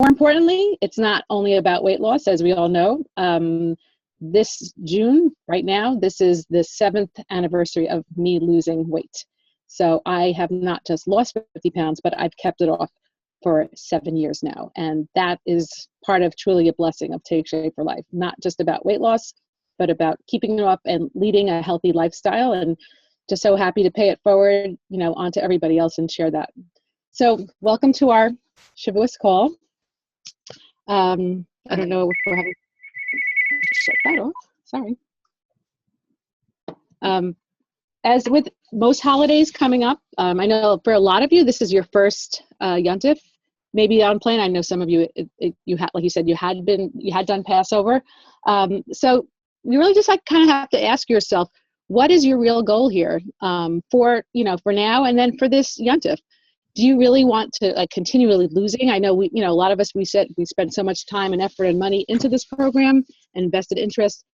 more importantly, it's not only about weight loss, as we all know. This June, right now, this is the 7th anniversary of me losing weight. So I have not just lost 50 pounds, but I've kept it off for 7 years now. And that is part of truly a blessing of Take Shape for Life. Not just about weight loss, but about keeping it up and leading a healthy lifestyle. And just so happy to pay it forward, on to everybody else and share that. So welcome to our Shavuos call. I don't know if we're having, shut that off, sorry. As with most holidays coming up, I know for a lot of you, this is your first Yontif, maybe on plan. I know some of you, you had, like you said, you had done Passover. So you really just kind of have to ask yourself, what is your real goal here for now and then for this Yontif? Do you really want to continually losing? I know a lot of us, we spent so much time and effort and money into this program and invested interest.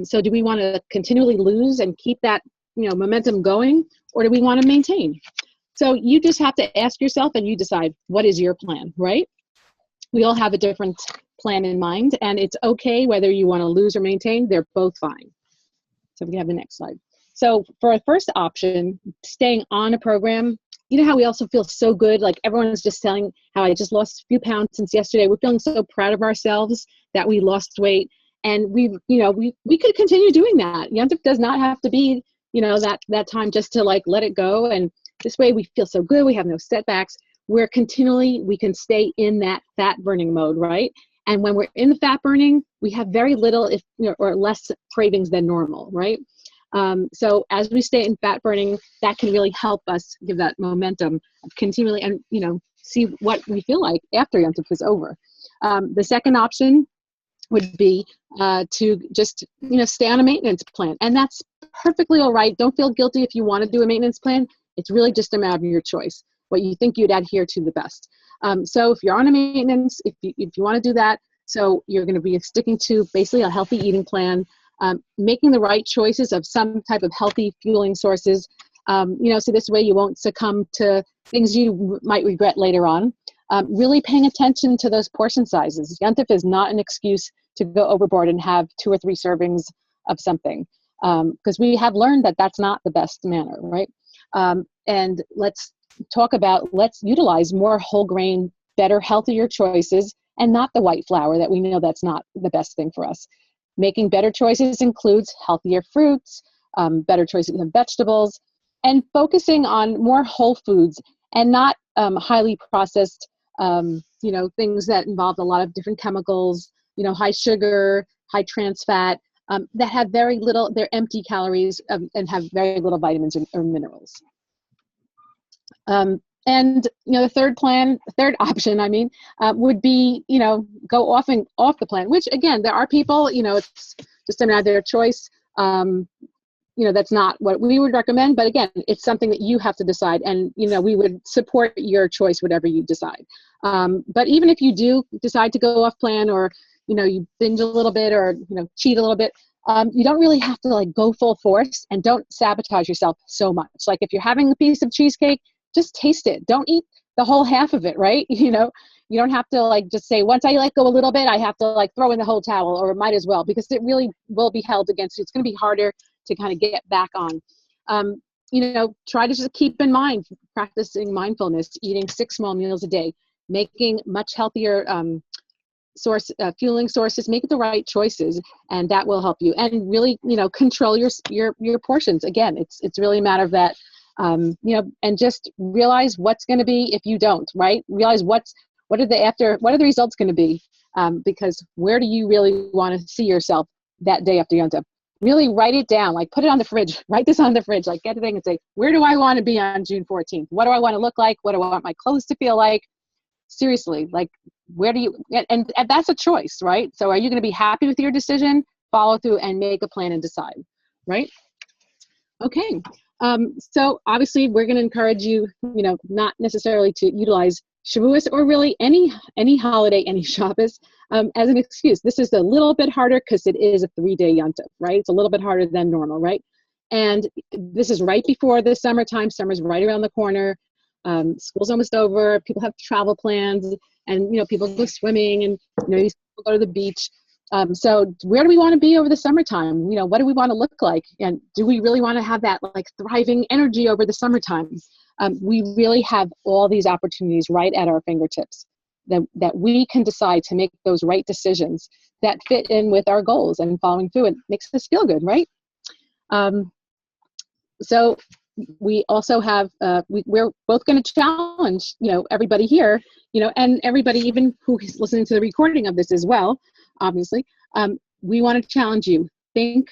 So do we want to continually lose and keep that, momentum going, or do we want to maintain? So you just have to ask yourself and you decide what is your plan, right? We all have a different plan in mind, and it's okay whether you want to lose or maintain, they're both fine. So we can have the next slide. So for a first option, staying on a program, you know how we also feel so good, like everyone's just telling how I just lost a few pounds since yesterday. We're feeling so proud of ourselves that we lost weight, and we could continue doing that. Yontif does not have to be, that time just to let it go. And this way we feel so good. We have no setbacks. We can stay in that fat burning mode, right? And when we're in the fat burning, we have very little, or less cravings than normal, right? So as we stay in fat burning, that can really help us give that momentum of continually and, see what we feel like after Yontif is over. The second option would be to just, stay on a maintenance plan. And that's perfectly all right. Don't feel guilty if you want to do a maintenance plan. It's really just a matter of your choice, what you think you'd adhere to the best. So if you're on a maintenance, if you want to do that, so you're going to be sticking to basically a healthy eating plan, making the right choices of some type of healthy fueling sources, so this way you won't succumb to things you might regret later on. Really paying attention to those portion sizes. Yontif is not an excuse to go overboard and have 2 or 3 servings of something, because we have learned that that's not the best manner, right? And let's utilize more whole grain, better, healthier choices, and not the white flour that we know that's not the best thing for us. Making better choices includes healthier fruits, better choices of vegetables, and focusing on more whole foods and not highly processed, things that involve a lot of different chemicals, high sugar, high trans fat, that have very little, they're empty calories and have very little vitamins or minerals. And the third option, would be, go off the plan, which again, there are people, it's just a matter of their choice. That's not what we would recommend, but again, it's something that you have to decide, and, we would support your choice, whatever you decide. But even if you do decide to go off plan, or, you binge a little bit, or, cheat a little bit, you don't really have to go full force, and don't sabotage yourself so much. Like if you're having a piece of cheesecake, just taste it. Don't eat the whole half of it, right? You don't have to just say, once I let go a little bit, I have to throw in the whole towel, or might as well, because it really will be held against you. It's going to be harder to kind of get back on. Try to just keep in mind, practicing mindfulness, eating 6 small meals a day, making much healthier fueling sources, make the right choices, and that will help you. And really, control your portions. Again, it's really a matter of that. And just realize what's going to be if you don't, right? Realize what are the results going to be? Because where do you really want to see yourself that day after Yontif? Really write it down, put it on the fridge, write this on the fridge, get the thing and say, where do I want to be on June 14th? What do I want to look like? What do I want my clothes to feel like? Seriously, where do you, and that's a choice, right? So are you going to be happy with your decision, follow through, and make a plan and decide, right? Okay. So obviously we're going to encourage you, not necessarily to utilize Shavuos or really any holiday, any Shabbos as an excuse. This is a little bit harder because it is a 3-day Yontif, right? It's a little bit harder than normal, right? And this is right before the summertime. Summer's right around the corner. School's almost over, people have travel plans, and people go swimming, and these people go to the beach. So where do we want to be over the summertime? What do we want to look like? And do we really want to have that like thriving energy over the summertime? We really have all these opportunities right at our fingertips that we can decide to make those right decisions that fit in with our goals, and following through. It makes us feel good, right? So we also have, we're both going to challenge, everybody here, and everybody even who is listening to the recording of this as well, obviously. We want to challenge you. Think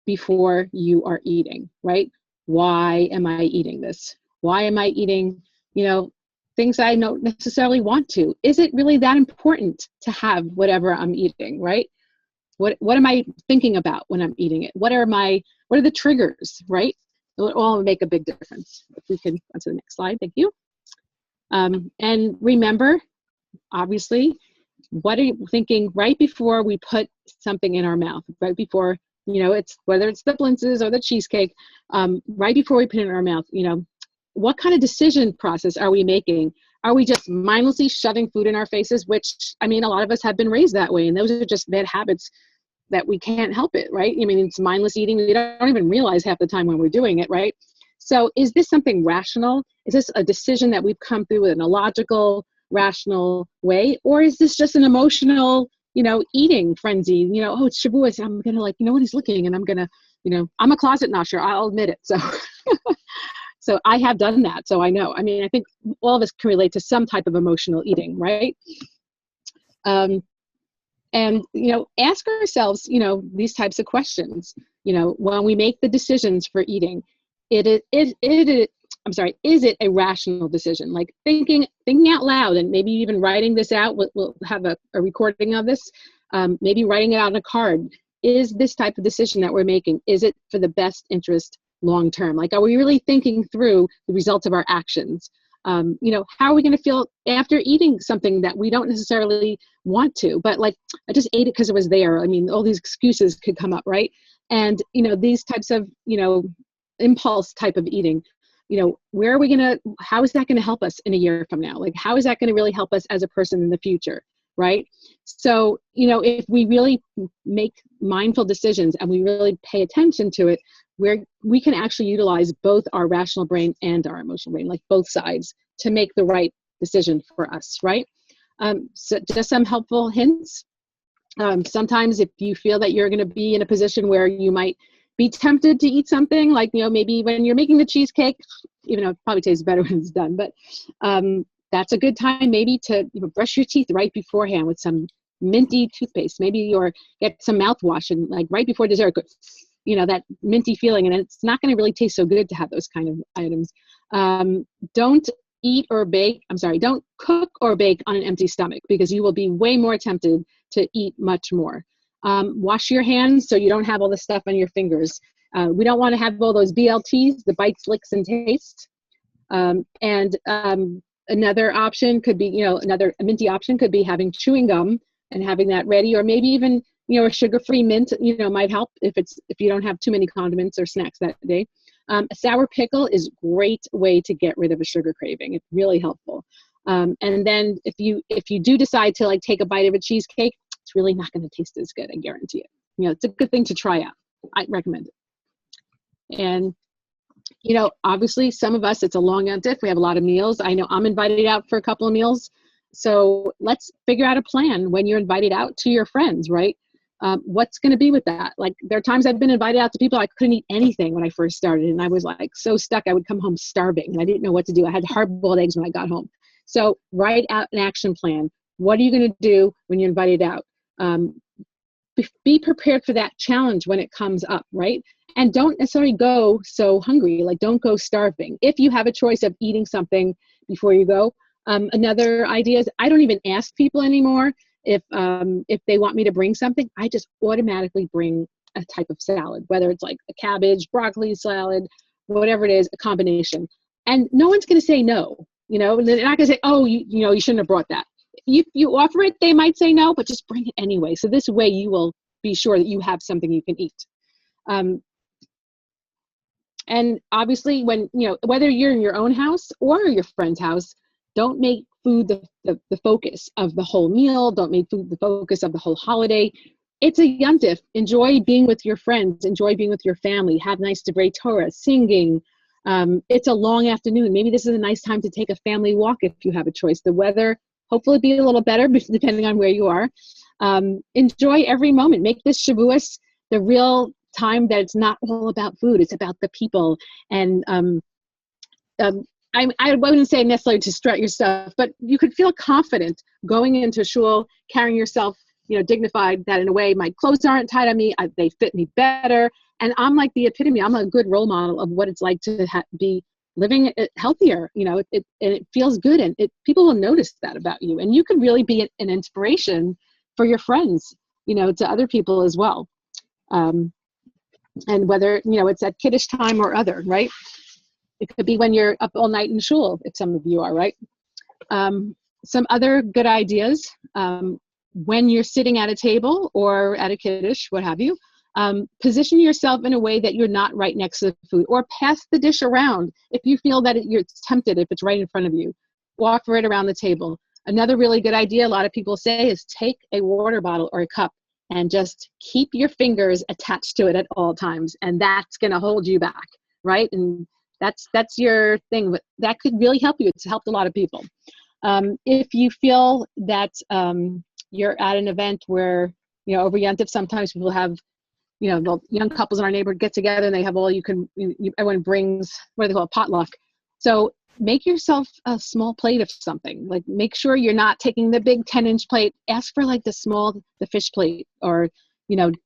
before you are eating, right? Why am I eating this? Why am I eating, things I don't necessarily want to? Is it really that important to have whatever I'm eating, right? What am I thinking about when I'm eating it? What are the triggers, right? It will all make a big difference. If we can go to the next slide, thank you. And remember, obviously, what are you thinking right before we put something in our mouth? Right before, it's whether it's the blintzes or the cheesecake, right before we put it in our mouth, what kind of decision process are we making? Are we just mindlessly shoving food in our faces? Which, a lot of us have been raised that way, and those are just bad habits that we can't help it, right? It's mindless eating. We don't even realize half the time when we're doing it, right? So is this something rational? Is this a decision that we've come through in a logical, rational way? Or is this just an emotional, eating frenzy? Oh, it's Shavuos, I'm going to nobody's looking, and I'm going to, I'm a closet nosher, I'll admit it. So, so I have done that. So I know, I think all of us can relate to some type of emotional eating, right? And, ask ourselves, these types of questions, when we make the decisions for eating, is it a rational decision? Like thinking out loud, and maybe even writing this out. We'll have a recording of this, maybe writing it out on a card. Is this type of decision that we're making, is it for the best interest long-term? Like, are we really thinking through the results of our actions? How are we going to feel after eating something that we don't necessarily want to, but like, I just ate it because it was there. All these excuses could come up, right? And, these types of, impulse type of eating, where are we how is that going to help us in a year from now? Like, how is that going to really help us as a person in the future, right? So, if we really make mindful decisions and we really pay attention to it, where we can actually utilize both our rational brain and our emotional brain, like both sides, to make the right decision for us, right? So just some helpful hints. Sometimes if you feel that you're going to be in a position where you might be tempted to eat something, like, maybe when you're making the cheesecake, even though it probably tastes better when it's done, but that's a good time maybe to brush your teeth right beforehand with some minty toothpaste, maybe, or get some mouthwash, and like right before dessert, that minty feeling, and it's not going to really taste so good to have those kind of items. Don't cook or bake on an empty stomach, because you will be way more tempted to eat much more. Wash your hands so you don't have all the stuff on your fingers. We don't want to have all those BLTs, the bites, licks, and tastes. Another option could be, another minty option could be having chewing gum and having that ready, or maybe even, a sugar-free mint, might help if you don't have too many condiments or snacks that day. A sour pickle is a great way to get rid of a sugar craving. It's really helpful. And then if you do decide to like take a bite of a cheesecake, it's really not going to taste as good, I guarantee it. It's a good thing to try out. I recommend it. And obviously some of us, it's a long yontif. We have a lot of meals. I know I'm invited out for a couple of meals. So let's figure out a plan when you're invited out to your friends, right? What's going to be with that? Like, there are times I've been invited out to people I couldn't eat anything when I first started, and I was like so stuck I would come home starving and I didn't know what to do. I had hard-boiled eggs when I got home. So write out an action plan. What are you going to do when you're invited out? Be prepared for that challenge when it comes up, right? And don't necessarily go so hungry, like don't go starving. If you have a choice of eating something before you go, another idea is I don't even ask people anymore if they want me to bring something. I just automatically bring a type of salad, whether it's like a cabbage, broccoli salad, whatever it is, a combination. And no one's going to say no, they're not going to say, oh, you shouldn't have brought that. You offer it, they might say no, but just bring it anyway. So this way you will be sure that you have something you can eat. And obviously when, whether you're in your own house or your friend's house, don't make food the focus of the whole meal. Don't make food the focus of the whole holiday. It's a yontif. Enjoy being with your friends. Enjoy being with your family. Have nice Divrei Torah, singing. It's a long afternoon. Maybe this is a nice time to take a family walk if you have a choice. The weather hopefully be a little better depending on where you are. Enjoy every moment. Make this Shavuos the real time that it's not all about food. It's about the people. And I wouldn't say necessarily to strut your stuff, but you could feel confident going into shul, carrying yourself, dignified, that in a way my clothes aren't tight on me, they fit me better. And I'm like the epitome. I'm a good role model of what it's like to be living healthier. It feels good, and people will notice that about you. And you could really be an inspiration for your friends, to other people as well. And whether, it's at Kiddush time or other, right? It could be when you're up all night in shul, if some of you are, right? Some other good ideas, when you're sitting at a table or at a Kiddush, what have you, position yourself in a way that you're not right next to the food, or pass the dish around if you feel that you're tempted, if it's right in front of you. Walk right around the table. Another really good idea a lot of people say is take a water bottle or a cup and just keep your fingers attached to it at all times, and that's going to hold you back, right? And that's your thing. But that could really help you. It's helped a lot of people. If you feel that you're at an event where, over Yontif, sometimes people have, the young couples in our neighborhood get together and they have everyone brings, what do they call it, potluck. So make yourself a small plate of something. Like, make sure you're not taking the big 10-inch plate. Ask for like the fish plate or,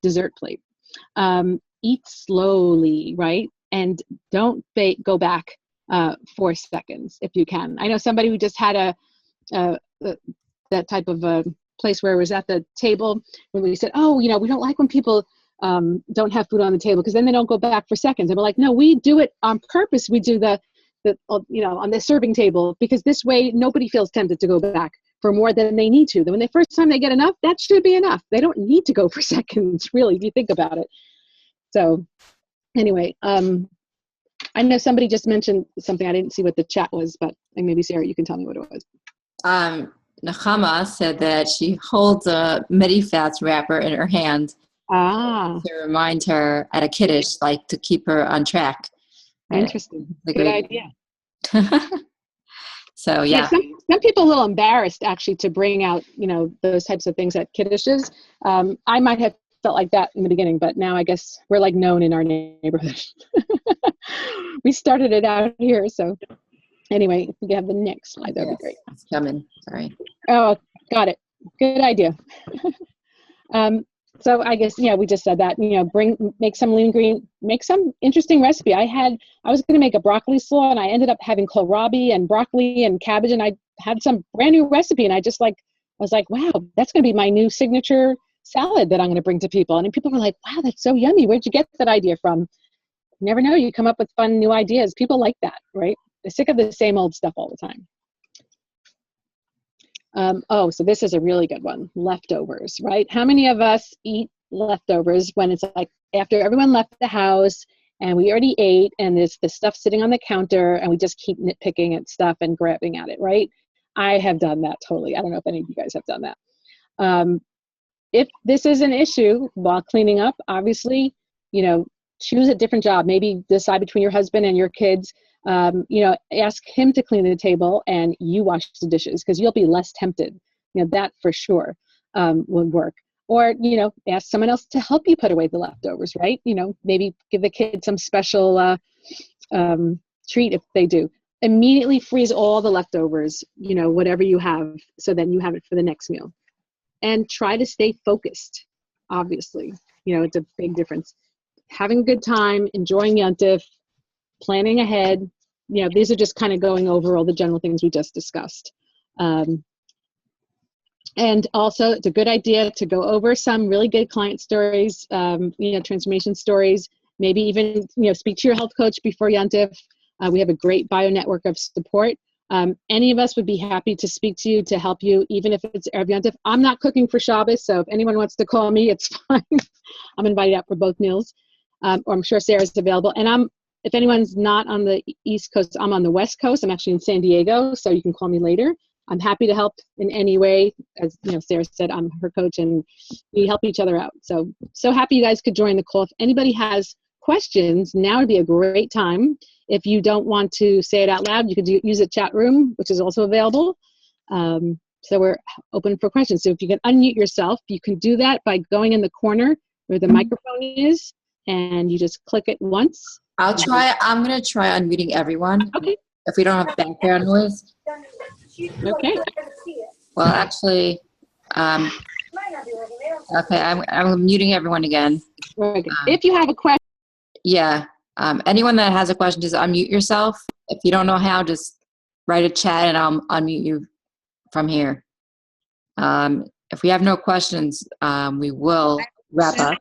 dessert plate. Eat slowly, right? And don't go back 4 seconds if you can. I know somebody who just had that type of a place where it was at the table when we said, we don't like when people don't have food on the table because then they don't go back for seconds. And we're like, no, we do it on purpose. We do the on the serving table, because this way nobody feels tempted to go back for more than they need to. Then when the first time they get enough, that should be enough. They don't need to go for seconds, really, if you think about it. So anyway, I know somebody just mentioned something. I didn't see what the chat was, but maybe Sarah, you can tell me what it was. Nechama said that she holds a Medifast wrapper in her hand to remind her at a Kiddush, like to keep her on track. Interesting. Good idea. So, yeah. Some people are a little embarrassed, actually, to bring out, those types of things at Kiddushes. I might have felt like that in the beginning, but now I guess we're like known in our neighborhood. We started it out here, so anyway, if we can have the next slide, that'd be great. It's coming. Sorry. Oh, got it. Good idea. So I guess, we just said that, make some lean green, make some interesting recipe. I was going to make a broccoli slaw, and I ended up having kohlrabi and broccoli and cabbage, and I had some brand new recipe, and I was like, wow, that's going to be my new signature salad that I'm going to bring to people. And people were like, wow, that's so yummy. Where'd you get that idea from? You never know. You come up with fun new ideas. People like that, right? They're sick of the same old stuff all the time. So this is a really good one. Leftovers, right? How many of us eat leftovers when it's like after everyone left the house and we already ate and there's the stuff sitting on the counter and we just keep nitpicking at stuff and grabbing at it, right? I have done that totally. I don't know if any of you guys have done that. If this is an issue while cleaning up, obviously, choose a different job. Maybe decide between your husband and your kids. Ask him to clean the table and you wash the dishes, because you'll be less tempted. That for sure would work. Or, ask someone else to help you put away the leftovers, right? Maybe give the kids some special treat if they do. Immediately freeze all the leftovers, whatever you have, so then you have it for the next meal. And try to stay focused, obviously. It's a big difference. Having a good time, enjoying Yontif, planning ahead. These are just kind of going over all the general things we just discussed. And also, it's a good idea to go over some really good client stories, transformation stories, maybe even, speak to your health coach before Yontif. We have a great bio network of support. Any of us would be happy to speak to you, to help you, even if it's Erev Yontif. I'm not cooking for Shabbos, so if anyone wants to call me, it's fine. I'm invited out for both meals, or I'm sure Sarah's available. And if anyone's not on the East Coast, I'm on the West Coast. I'm actually in San Diego, so you can call me later. I'm happy to help in any way. As Sarah said, I'm her coach, and we help each other out. So happy you guys could join the call. If anybody has questions, now would be a great time. If you don't want to say it out loud, you could use a chat room, which is also available. So we're open for questions. So if you can unmute yourself, you can do that by going in the corner where the microphone is, and you just click it once. I'm going to try unmuting everyone. Okay. If we don't have background noise. Okay. Well, actually, okay, I'm muting everyone again. Okay. If you have a question. Yeah. Anyone that has a question, just unmute yourself. If you don't know how, just write a chat and I'll unmute you from here. If we have no questions, we will wrap up.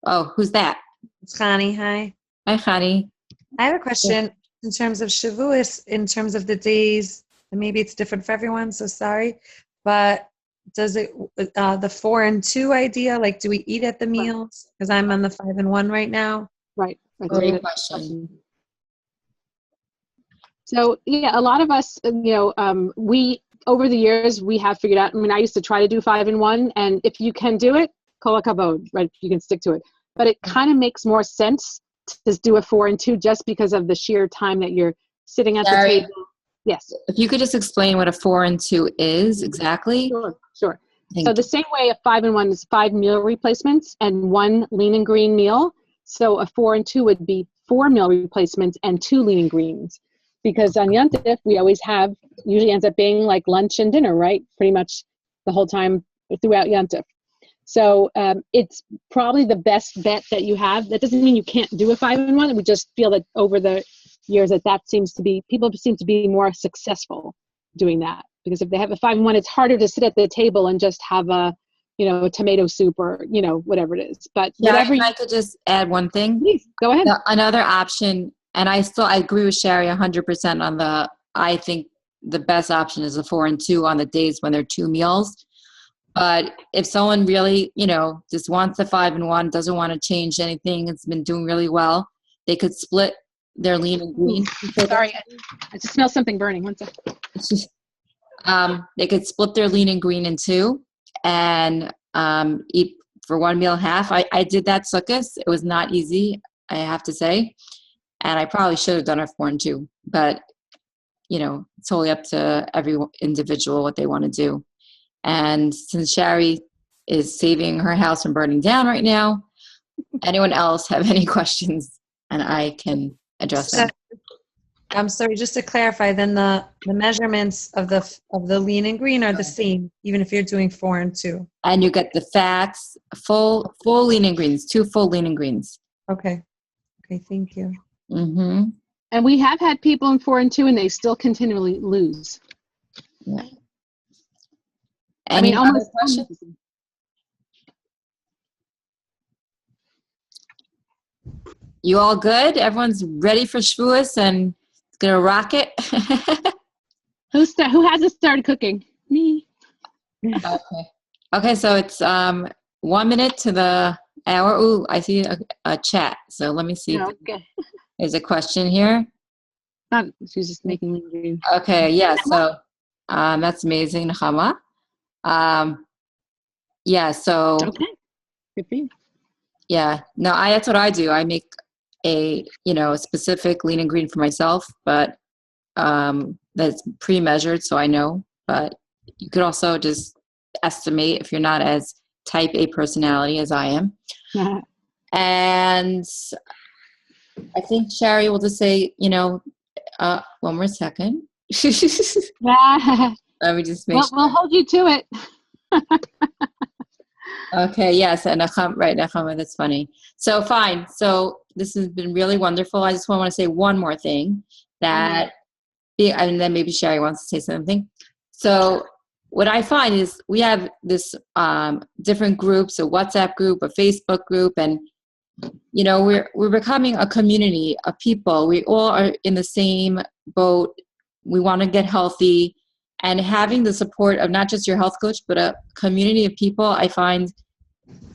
Oh, who's that? It's Connie. Hi. Hi, Connie. I have a question in terms of Shavuos, in terms of the days, and maybe it's different for everyone, so sorry, but does it, the 4 and 2 idea, like do we eat at the meals? Because I'm on the 5 and 1 right now. Right. Great question. So yeah, a lot of us, we, over the years, we have figured out, I used to try to do 5 and 1, and if you can do it, kol hakavod, right? You can stick to it. But it kind of makes more sense to do a 4 and 2 just because of the sheer time that you're sitting at the table. Yes. If you could just explain what a 4 and 2 is exactly. Sure. So the same way a 5 and 1 is 5 meal replacements and 1 lean and green meal. So a 4 and 2 would be 4 meal replacements and 2 lean and greens. Because on Yontif, we always have, usually ends up being like lunch and dinner, right? Pretty much the whole time throughout Yontif. So it's probably the best bet that you have. That doesn't mean you can't do a 5 and 1. We just feel that over the years that seems to be, people seem to be more successful doing that. Because if they have a 5 and 1, it's harder to sit at the table and just have a tomato soup or, whatever it is. But whatever. I could just add one thing. Please, go ahead. Another option, and I agree with Sherry 100% I think the best option is a 4 and 2 on the days when they're 2 meals. But if someone really, just wants the 5 and 1, doesn't want to change anything, it's been doing really well, they could split their lean and green. Sorry, I just smell something burning. One second. They could split their lean and green in 2 and eat for 1 meal half. I did that sukkahs. It was not easy, I have to say. And I probably should have done a 4 and 2. But, it's totally up to every individual what they want to do. And since Sherry is saving her house from burning down right now, anyone else have any questions and I can address them? I'm sorry, just to clarify, then the measurements of the lean and green are the same, even if you're doing 4 and 2. And you get the fats, full lean and greens, 2 full lean and greens. Okay, thank you. Mm-hmm. And we have had people in 4 and 2 and they still continually lose. Yeah. Almost questions? You all good? Everyone's ready for Shavuos and gonna rock it? Who hasn't started cooking? Me. Okay, so it's 1 minute to the hour. Ooh, I see a chat. So let me see. Okay. There's a question here. She's just making me green. Okay, yeah, so that's amazing, Nechama. Yeah, so okay. Good for you. Yeah, no, that's what I do. I make a specific lean and green for myself, but that's pre-measured, so I know. But you could also just estimate if you're not as type A personality as I am. And I think Sherry will just say, one more second. Let me just make sure. We'll hold you to it. Okay, yes, and Nechama, that's funny. So fine. So this has been really wonderful. I just want to say one more thing and then maybe Sherry wants to say something. So what I find is we have this different groups, a WhatsApp group, a Facebook group, and we're becoming a community of people. We all are in the same boat. We want to get healthy. And having the support of not just your health coach, but a community of people, I find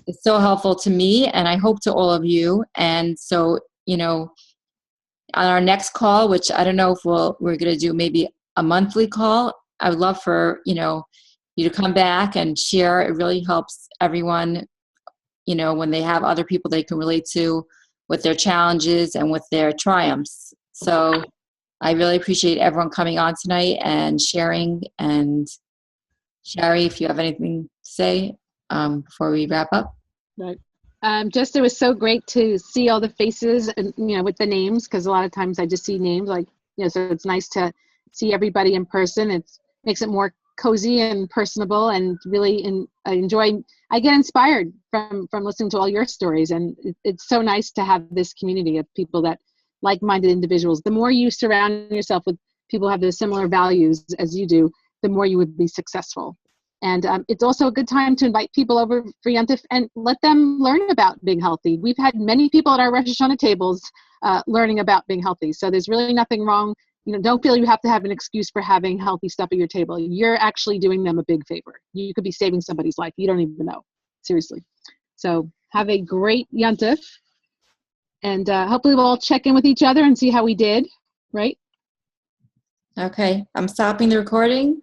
is so helpful to me, and I hope to all of you. And so, on our next call, which I don't know if we're going to do maybe a monthly call, I would love for, you to come back and share. It really helps everyone, when they have other people they can relate to with their challenges and with their triumphs. So I really appreciate everyone coming on tonight and sharing. And Sherry, if you have anything to say before we wrap up. Right. It was so great to see all the faces and, with the names, because a lot of times I just see names so it's nice to see everybody in person. It makes it more cozy and personable, and really I get inspired from listening to all your stories. And it's so nice to have this community of people that like-minded individuals. The more you surround yourself with people who have the similar values as you do, the more you would be successful. And it's also a good time to invite people over for Yontif and let them learn about being healthy. We've had many people at our Rosh Hashanah tables learning about being healthy. So there's really nothing wrong. Don't feel you have to have an excuse for having healthy stuff at your table. You're actually doing them a big favor. You could be saving somebody's life. You don't even know. Seriously. So have a great Yontif. And hopefully we'll all check in with each other and see how we did, right? Okay. I'm stopping the recording.